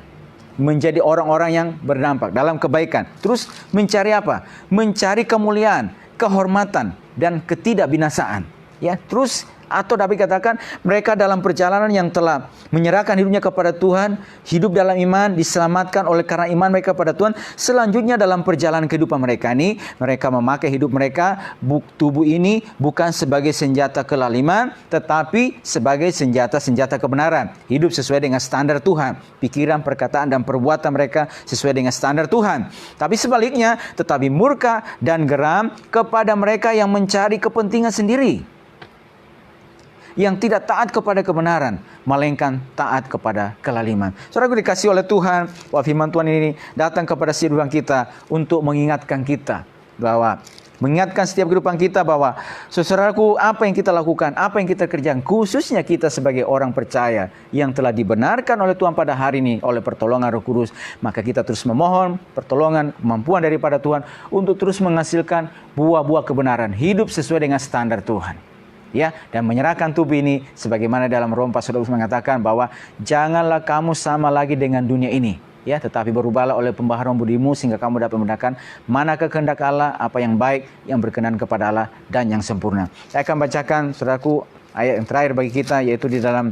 Menjadi orang-orang yang berdampak dalam kebaikan. Terus mencari apa? Mencari kemuliaan, kehormatan dan ketidakbinasaan. Ya, terus atau dapat dikatakan mereka dalam perjalanan yang telah menyerahkan hidupnya kepada Tuhan, hidup dalam iman, diselamatkan oleh karena iman mereka pada Tuhan. Selanjutnya dalam perjalanan kehidupan mereka ini, mereka memakai hidup mereka, tubuh ini bukan sebagai senjata kelaliman, tetapi sebagai senjata-senjata kebenaran. Hidup sesuai dengan standar Tuhan, pikiran, perkataan dan perbuatan mereka sesuai dengan standar Tuhan. Tapi sebaliknya, tetapi murka dan geram kepada mereka yang mencari kepentingan sendiri, yang tidak taat kepada kebenaran, melainkan taat kepada kelaliman. Saudaraku dikasih oleh Tuhan, bahwa firman Tuhan ini datang kepada kehidupan kita untuk mengingatkan kita bahwa, mengingatkan setiap kehidupan kita bahwa, saudaraku, apa yang kita lakukan, apa yang kita kerjakan, khususnya kita sebagai orang percaya yang telah dibenarkan oleh Tuhan pada hari ini oleh pertolongan Roh Kudus, maka kita terus memohon pertolongan, kemampuan daripada Tuhan untuk terus menghasilkan buah-buah kebenaran, hidup sesuai dengan standar Tuhan. Ya, dan menyerahkan tubuh ini sebagaimana dalam Roma pasal 12 mengatakan bahwa janganlah kamu sama lagi dengan dunia ini, ya, tetapi berubahlah oleh pembaharuan budimu sehingga kamu dapat membedakan manakah kehendak Allah, apa yang baik, yang berkenan kepada Allah dan yang sempurna. Saya akan bacakan, saudaraku, ayat yang terakhir bagi kita, yaitu di dalam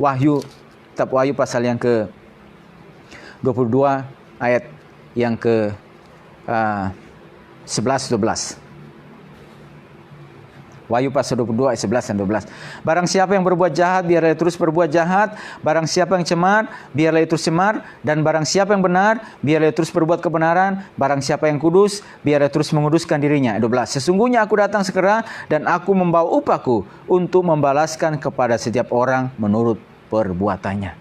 Wahyu, kitab Wahyu pasal yang ke-22 ayat yang ke-11-12. Wahyu pasal 22 ayat 11 dan 12. Barang siapa yang berbuat jahat, biarlah terus berbuat jahat. Barang siapa yang cemar, biarlah terus cemar. Dan barang siapa yang benar, biarlah terus berbuat kebenaran. Barang siapa yang kudus, biarlah terus menguduskan dirinya. 12. Sesungguhnya aku datang segera dan aku membawa upahku untuk membalaskan kepada setiap orang menurut perbuatannya.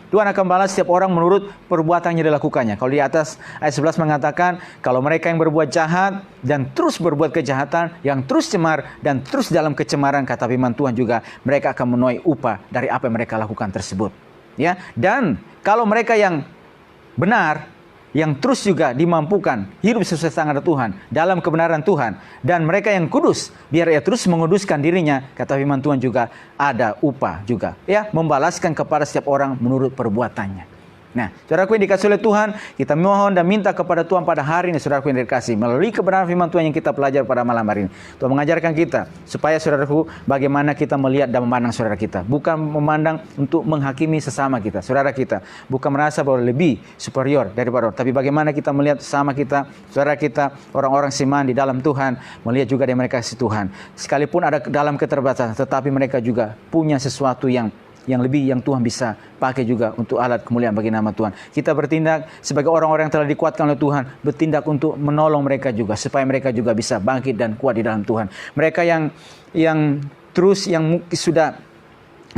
Tuhan akan balas setiap orang menurut perbuatan yang dilakukannya. Kalau di atas ayat 11 mengatakan, kalau mereka yang berbuat jahat dan terus berbuat kejahatan, yang terus cemar dan terus dalam kecemaran, kata firman Tuhan juga, mereka akan menuai upah dari apa yang mereka lakukan tersebut. Ya, dan kalau mereka yang benar, yang terus juga dimampukan hidup sesuai standar Tuhan, dalam kebenaran Tuhan, dan mereka yang kudus, biar ia terus menguduskan dirinya, kata firman Tuhan juga, ada upah juga, ya, membalaskan kepada setiap orang menurut perbuatannya. Nah, saudaraku yang dikasih oleh Tuhan, kita mohon dan minta kepada Tuhan pada hari ini, saudaraku yang dikasih, melalui kebenaran firman Tuhan yang kita pelajari pada malam hari ini, Tuhan mengajarkan kita, supaya saudaraku, bagaimana kita melihat dan memandang saudara kita. Bukan memandang untuk menghakimi sesama kita, saudara kita. Bukan merasa bahwa lebih superior daripada orang. Tapi bagaimana kita melihat sesama kita, saudara kita, orang-orang seiman di dalam Tuhan, melihat juga yang mereka kasih Tuhan. Sekalipun ada dalam keterbatasan, tetapi mereka juga punya sesuatu yang lebih, yang Tuhan bisa pakai juga untuk alat kemuliaan bagi nama Tuhan. Kita bertindak sebagai orang-orang yang telah dikuatkan oleh Tuhan, bertindak untuk menolong mereka juga, supaya mereka juga bisa bangkit dan kuat di dalam Tuhan. Mereka yang terus, yang sudah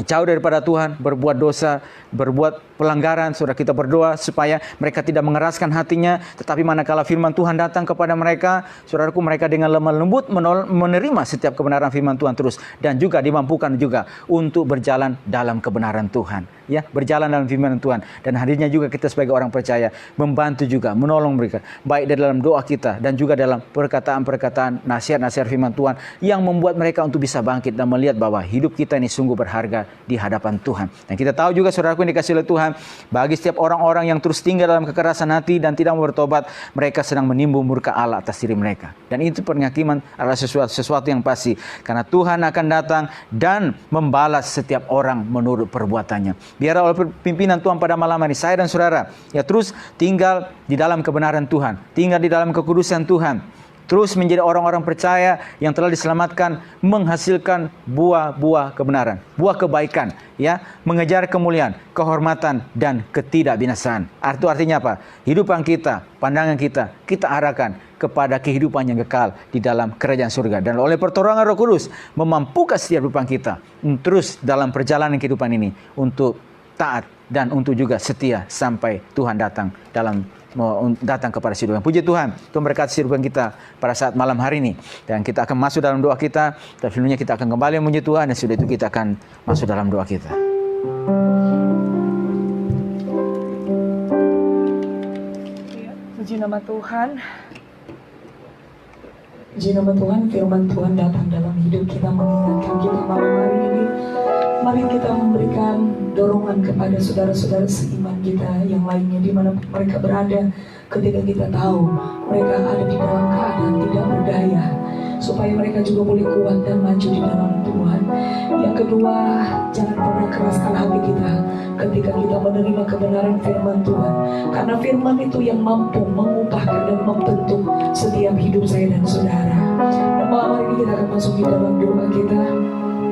jauh daripada Tuhan, berbuat dosa, berbuat pelanggaran. Saudara, kita berdoa supaya mereka tidak mengeraskan hatinya, tetapi manakala firman Tuhan datang kepada mereka, saudaraku, mereka dengan lemah lembut menerima setiap kebenaran firman Tuhan terus, dan juga dimampukan juga untuk berjalan dalam kebenaran Tuhan, ya, berjalan dalam firman Tuhan. Dan hadirnya juga kita sebagai orang percaya membantu juga, menolong mereka, baik di dalam doa kita dan juga dalam perkataan-perkataan, nasihat-nasihat firman Tuhan yang membuat mereka untuk bisa bangkit dan melihat bahwa hidup kita ini sungguh berharga di hadapan Tuhan. Dan kita tahu juga, saudaraku yang dikasihi oleh Tuhan, bagi setiap orang-orang yang terus tinggal dalam kekerasan hati dan tidak mau bertobat, mereka sedang menimbun murka Allah atas diri mereka. Dan itu penghakiman adalah sesuatu yang pasti, karena Tuhan akan datang dan membalas setiap orang menurut perbuatannya. Biarlah oleh pimpinan Tuhan pada malam hari, saya dan saudara ya terus tinggal di dalam kebenaran Tuhan, tinggal di dalam kekudusan Tuhan, terus menjadi orang-orang percaya yang telah diselamatkan, menghasilkan buah-buah kebenaran, buah kebaikan, ya, mengejar kemuliaan, kehormatan, dan ketidakbinasaan. Artinya apa? Hidupan kita, pandangan kita arahkan kepada kehidupan yang kekal di dalam kerajaan surga. Dan oleh pertolongan Roh Kudus memampukan setiap kehidupan kita terus dalam perjalanan kehidupan ini untuk taat dan untuk juga setia sampai Tuhan datang kepada kehidupan. Puji Tuhan, Tuhan berkati kehidupan kita pada saat malam hari ini. Dan kita akan masuk dalam doa kita. Dan sebelumnya kita akan kembali memuji Tuhan. Dan sudah itu kita akan masuk dalam doa kita. Puji nama Tuhan. Puji nama Tuhan, firman Tuhan datang dalam hidup kita, mengingatkan kita malam hari ini. Mari kita memberikan dorongan kepada saudara-saudara seiman kita yang lainnya di mana mereka berada, ketika kita tahu mereka ada di dalam keadaan tidak berdaya, supaya mereka juga boleh kuat dan maju di dalam Tuhan. Yang kedua, jangan pernah keraskan hati kita ketika kita menerima kebenaran firman Tuhan, karena firman itu yang mampu mengubahkan dan membentuk setiap hidup saya dan saudara. Dan malam hari ini kita akan masuk di dalam doa kita.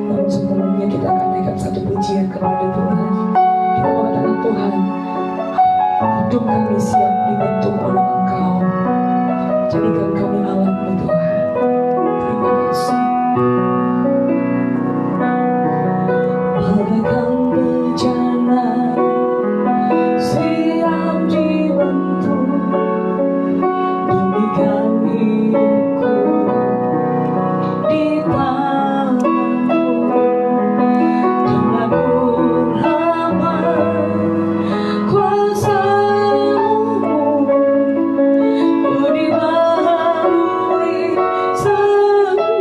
Namun sebelumnya kita akan naikkan satu pujian kepada Tuhan. Kita mengatakan, Tuhan, hidup kami siap dibentuk oleh Engkau. Jadikan kami alat-Mu, Tuhan. Terima kasih. Bagaikan bejana siap dibentuk, demikian hidupku di tangan-Mu. Dengan urhaman kuasa-Mu, ku dibaharui selalu.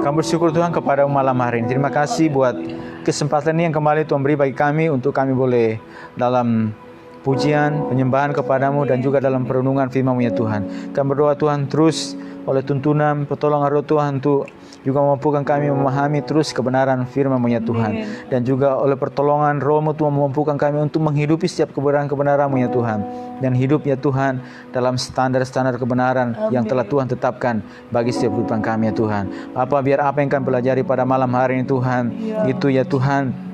Kami bersyukur Tuhan kepada malam hari ini. Terima kasih buat kesempatan ini yang kembali Tuhan beri bagi kami untuk kami boleh dalam pujian, penyembahan kepadamu dan juga dalam perenungan firman-Mu ya Tuhan. Kami berdoa Tuhan terus oleh tuntunan pertolongan roh Tuhan untuk juga memampukan kami memahami terus kebenaran firman-Mu ya Tuhan. Dan juga oleh pertolongan roh-Mu Tuhan memampukan kami untuk menghidupi setiap kebenaran-kebenaran-Mu ya Tuhan. Dan hidup ya Tuhan dalam standar-standar kebenaran yang telah Tuhan tetapkan bagi setiap kehidupan kami ya Tuhan. Bapa, biar apa yang kami pelajari pada malam hari ini Tuhan, itu ya Tuhan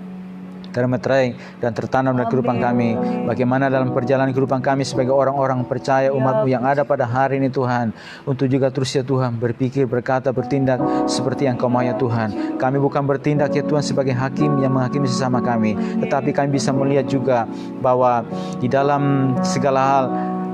termeterai dan tertanam dalam kehidupan kami. Bagaimana dalam perjalanan kehidupan kami sebagai orang-orang percaya umat-Mu yang ada pada hari ini Tuhan, untuk juga terus ya Tuhan berpikir, berkata, bertindak seperti yang Kau mau ya Tuhan. Kami bukan bertindak ya Tuhan sebagai hakim yang menghakimi sesama kami, tetapi kami bisa melihat juga bahwa di dalam segala hal,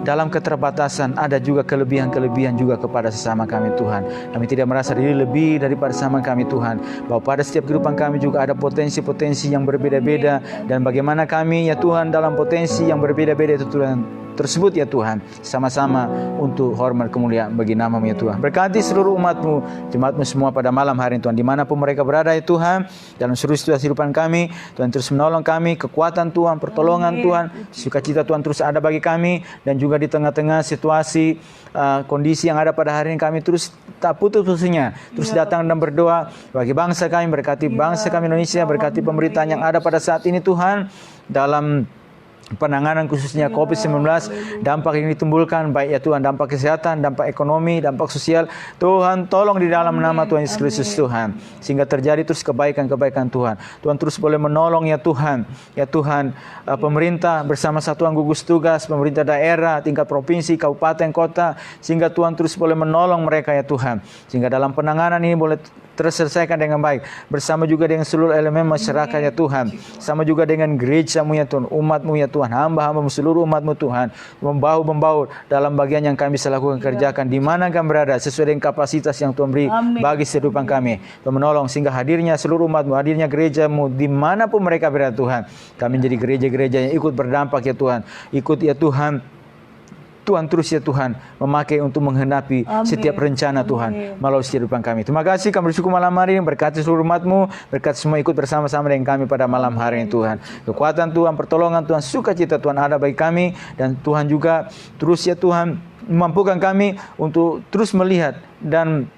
dalam keterbatasan ada juga kelebihan-kelebihan juga kepada sesama kami Tuhan. Kami tidak merasa diri lebih daripada sesama kami Tuhan, bahwa pada setiap kehidupan kami juga ada potensi-potensi yang berbeda-beda. Dan bagaimana kami ya Tuhan dalam potensi yang berbeda-beda itu Tuhan tersebut ya Tuhan, sama-sama untuk hormat kemuliaan bagi nama-Mu ya Tuhan. Berkati seluruh umat-Mu, jemaat-Mu semua pada malam hari ini Tuhan, dimanapun mereka berada ya Tuhan, dalam seluruh situasi kehidupan kami, Tuhan terus menolong kami, kekuatan Tuhan, pertolongan Tuhan, sukacita Tuhan terus ada bagi kami. Dan juga di tengah-tengah situasi kondisi yang ada pada hari ini, kami terus tak putus-putusnya terus datang dan berdoa bagi bangsa kami. Berkati bangsa kami Indonesia, berkati pemerintahan yang ada pada saat ini Tuhan, dalam penanganan khususnya COVID-19, dampak yang ditimbulkan baik ya Tuhan, dampak kesehatan, dampak ekonomi, dampak sosial, Tuhan tolong di dalam nama Tuhan Yesus Kristus Tuhan, sehingga terjadi terus kebaikan-kebaikan Tuhan. Tuhan terus boleh menolong ya Tuhan, pemerintah bersama satuan gugus tugas, pemerintah daerah, tingkat provinsi, kabupaten, kota, sehingga Tuhan terus boleh menolong mereka ya Tuhan, sehingga dalam penanganan ini boleh terselesaikan dengan baik, bersama juga dengan seluruh elemen masyarakat ya Tuhan, sama juga dengan gereja-Mu ya Tuhan, umat-Mu ya Tuhan, hamba-hamba-Mu, seluruh umat-Mu Tuhan, membahu-membahu dalam bagian yang kami bisa lakukan, kerjakan, di mana kami berada, sesuai dengan kapasitas yang Tuhan beri bagi kehidupan kami. Tuhan menolong sehingga hadirnya seluruh umat-Mu, hadirnya gereja-Mu dimanapun mereka berada Tuhan, kami menjadi gereja-gereja yang ikut berdampak ya Tuhan, ikut ya Tuhan, Tuhan terus ya Tuhan memakai untuk menggenapi setiap rencana Tuhan melalui kehidupan kami. Terima kasih, kami bersyukur malam hari ini, berkati seluruh umat-Mu, berkati semua ikut bersama-sama dengan kami pada malam hari ini Tuhan. Kekuatan Tuhan, pertolongan Tuhan, sukacita Tuhan ada bagi kami, dan Tuhan juga terus ya Tuhan memampukan kami untuk terus melihat dan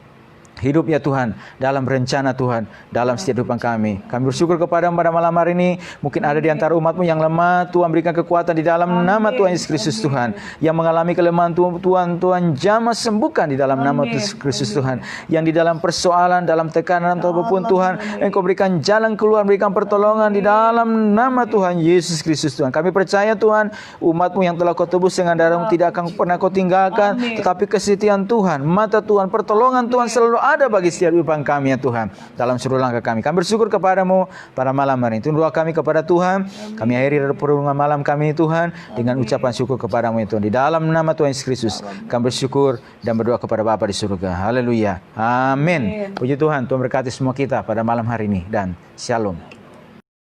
hidup ya Tuhan dalam rencana Tuhan dalam setiap kehidupan kami. Kami bersyukur kepada-Mu pada malam hari ini. Mungkin ada di antara umat-Mu yang lemah, Tuhan berikan kekuatan di dalam nama Tuhan Yesus Kristus Tuhan. Yang mengalami kelemahan Tuhan jamah sembuhkan di dalam nama Yesus Kristus Tuhan. Yang di dalam persoalan, dalam tekanan atau apapun Tuhan, Engkau berikan jalan keluar, berikan pertolongan di dalam nama Tuhan Yesus Kristus Tuhan. Kami percaya Tuhan, umat-Mu yang telah Kau tebus dengan darah-Mu tidak akan pernah Kau tinggalkan, tetapi kesetiaan Tuhan, mata Tuhan, pertolongan Tuhan selalu ada bagi setiap kehidupan kami ya Tuhan, dalam seluruh langkah kami. Kami bersyukur kepada-Mu pada malam hari ini. Doa kami kepada Tuhan, kami akhiri perundungan malam kami Tuhan dengan ucapan syukur kepada-Mu ya Tuhan. Di dalam nama Tuhan Yesus Kristus kami bersyukur dan berdoa kepada Bapa di surga. Haleluya. Amin. Puji Tuhan. Tuhan berkati semua kita pada malam hari ini, dan shalom.